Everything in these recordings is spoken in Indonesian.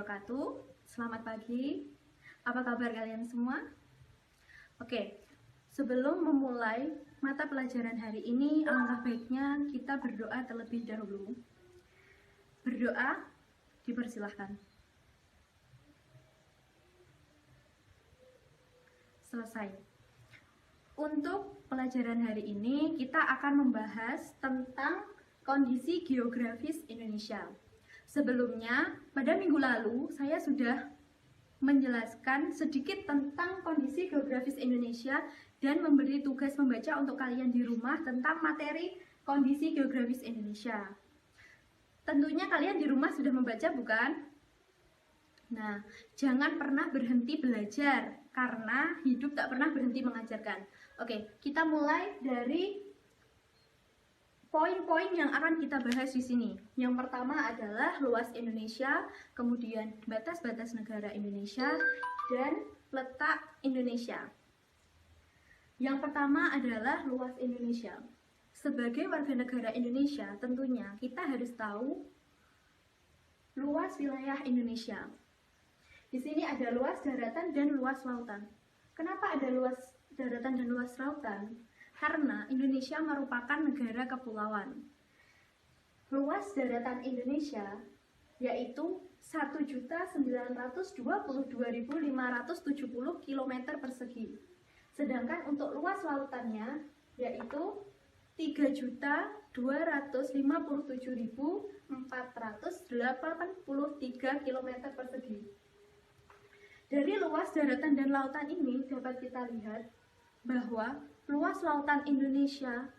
wabarakatuh. Selamat pagi. Apa kabar kalian semua? Oke, sebelum memulai mata pelajaran hari ini, alangkah baiknya kita berdoa terlebih dahulu. Berdoa, dipersilahkan. Selesai. Untuk pelajaran hari ini, kita akan membahas tentang kondisi geografis Indonesia. Sebelumnya, pada minggu lalu, saya sudah menjelaskan sedikit tentang kondisi geografis Indonesia dan memberi tugas membaca untuk kalian di rumah tentang materi kondisi geografis Indonesia. Tentunya kalian di rumah sudah membaca, bukan? Nah, jangan pernah berhenti belajar, karena hidup tak pernah berhenti mengajarkan. Oke, kita mulai dari poin-poin yang akan kita bahas di sini. Yang pertama adalah luas Indonesia, kemudian batas-batas negara Indonesia, dan letak Indonesia. Yang pertama adalah luas Indonesia. Sebagai warga negara Indonesia, tentunya kita harus tahu luas wilayah Indonesia. Di sini ada luas daratan dan luas lautan. Kenapa ada luas daratan dan luas lautan? Karena Indonesia merupakan negara kepulauan. Luas daratan Indonesia yaitu 1.922.570 km persegi. Sedangkan untuk luas lautannya yaitu 3.257.483 km persegi. Dari luas daratan dan lautan ini dapat kita lihat bahwa luas lautan Indonesia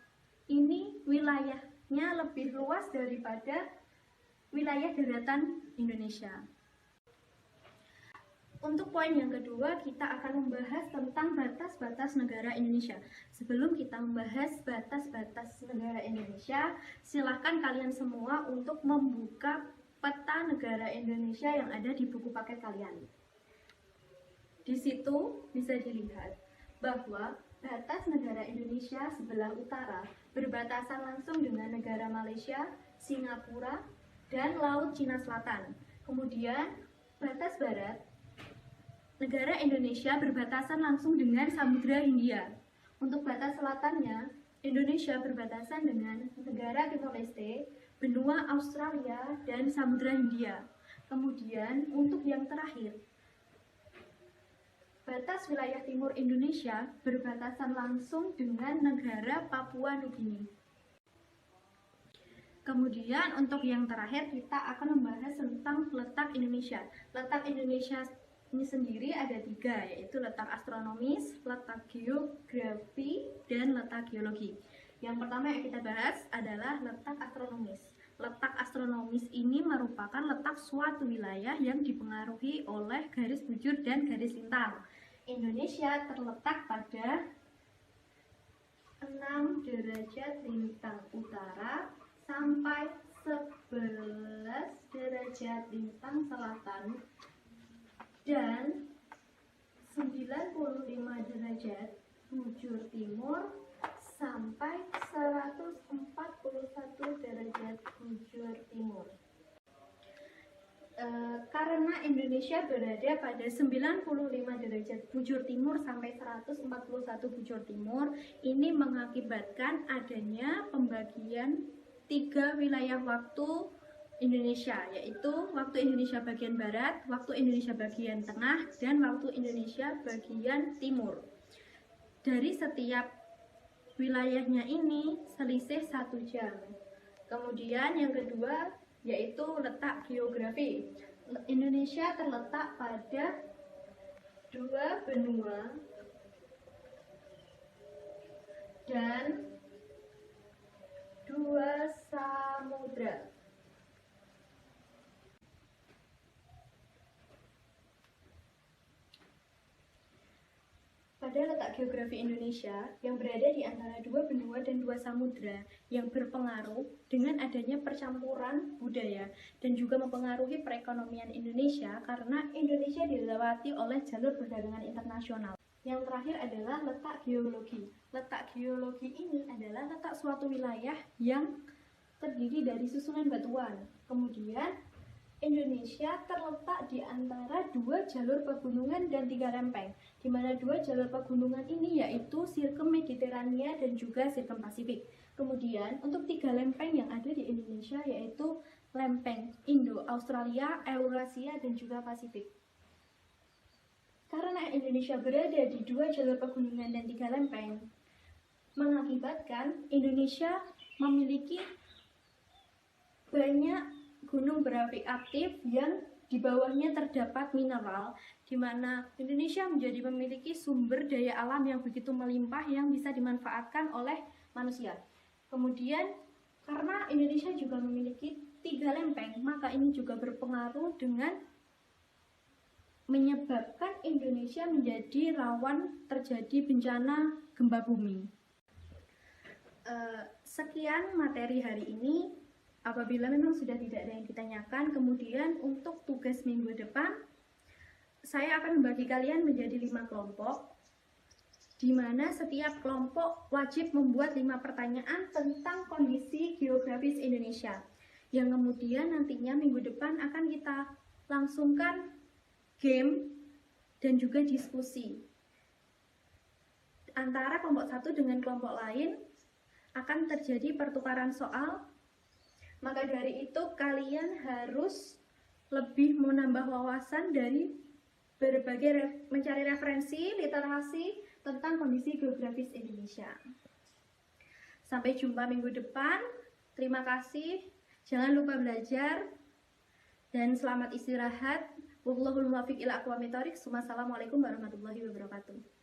ini wilayahnya lebih luas daripada wilayah daratan Indonesia. Untuk poin yang kedua, kita akan membahas tentang batas-batas negara Indonesia. Sebelum kita membahas batas-batas negara Indonesia, silahkan kalian semua untuk membuka peta negara Indonesia yang ada di buku paket kalian. Di situ bisa dilihat bahwa batas negara Indonesia sebelah utara berbatasan langsung dengan negara Malaysia, Singapura, dan Laut Cina Selatan. Kemudian batas barat negara Indonesia berbatasan langsung dengan Samudra Hindia. Untuk batas selatannya, Indonesia berbatasan dengan negara Timor Leste, benua Australia, dan Samudra Hindia. Kemudian untuk yang terakhir, batas wilayah timur Indonesia berbatasan langsung dengan negara Papua Nugini. Kemudian untuk yang terakhir kita akan membahas tentang letak Indonesia. Letak Indonesia ini sendiri ada 3, yaitu letak astronomis, letak geografi, dan letak geologi. Yang pertama yang kita bahas adalah letak astronomis. Letak astronomis ini merupakan letak suatu wilayah yang dipengaruhi oleh garis bujur dan garis lintang. Indonesia terletak pada 6 derajat lintang utara sampai 11 derajat lintang selatan dan 95 derajat bujur timur sampai 141 derajat bujur timur. Karena Indonesia berada pada 95 derajat bujur timur sampai 141 bujur timur, ini mengakibatkan adanya pembagian 3 wilayah waktu Indonesia, yaitu waktu Indonesia bagian barat, waktu Indonesia bagian tengah, dan waktu Indonesia bagian timur. Dari setiap wilayahnya ini selisih 1 jam. Kemudian yang kedua yaitu letak geografi. Indonesia terletak pada 2 benua dan 2 samudra. Pada letak geografi Indonesia yang berada di antara 2 benua dan 2 samudra yang berpengaruh dengan adanya percampuran budaya dan juga mempengaruhi perekonomian Indonesia karena Indonesia dilewati oleh jalur perdagangan internasional. Yang terakhir adalah letak geologi. Letak geologi ini adalah letak suatu wilayah yang terdiri dari susunan batuan. Kemudian Indonesia terletak di antara dua jalur pegunungan dan tiga lempeng, di mana dua jalur pegunungan ini yaitu Sirkum Mediterania dan juga Sirkum Pasifik. Kemudian untuk tiga lempeng yang ada di Indonesia yaitu lempeng Indo-Australia, Eurasia, dan juga Pasifik. Karena Indonesia berada di dua jalur pegunungan dan tiga lempeng, mengakibatkan Indonesia memiliki banyak gunung berapi aktif yang di bawahnya terdapat mineral, di mana Indonesia menjadi memiliki sumber daya alam yang begitu melimpah yang bisa dimanfaatkan oleh manusia. Kemudian karena Indonesia juga memiliki tiga lempeng, maka ini juga berpengaruh dengan menyebabkan Indonesia menjadi rawan terjadi bencana gempa bumi. Sekian materi hari ini. Apabila memang sudah tidak ada yang ditanyakan, kemudian untuk tugas minggu depan, saya akan membagi kalian menjadi 5 kelompok, di mana setiap kelompok wajib membuat 5 pertanyaan tentang kondisi geografis Indonesia, yang kemudian nantinya minggu depan akan kita langsungkan game dan juga diskusi. Antara kelompok satu dengan kelompok lain akan terjadi pertukaran soal. Maka dari itu kalian harus lebih menambah wawasan dari berbagai mencari referensi, literasi tentang kondisi geografis Indonesia. Sampai jumpa minggu depan. Terima kasih. Jangan lupa belajar dan selamat istirahat. Wallahul muwaffiq ila aqwamit thoriq. Wassalamualaikum warahmatullahi wabarakatuh.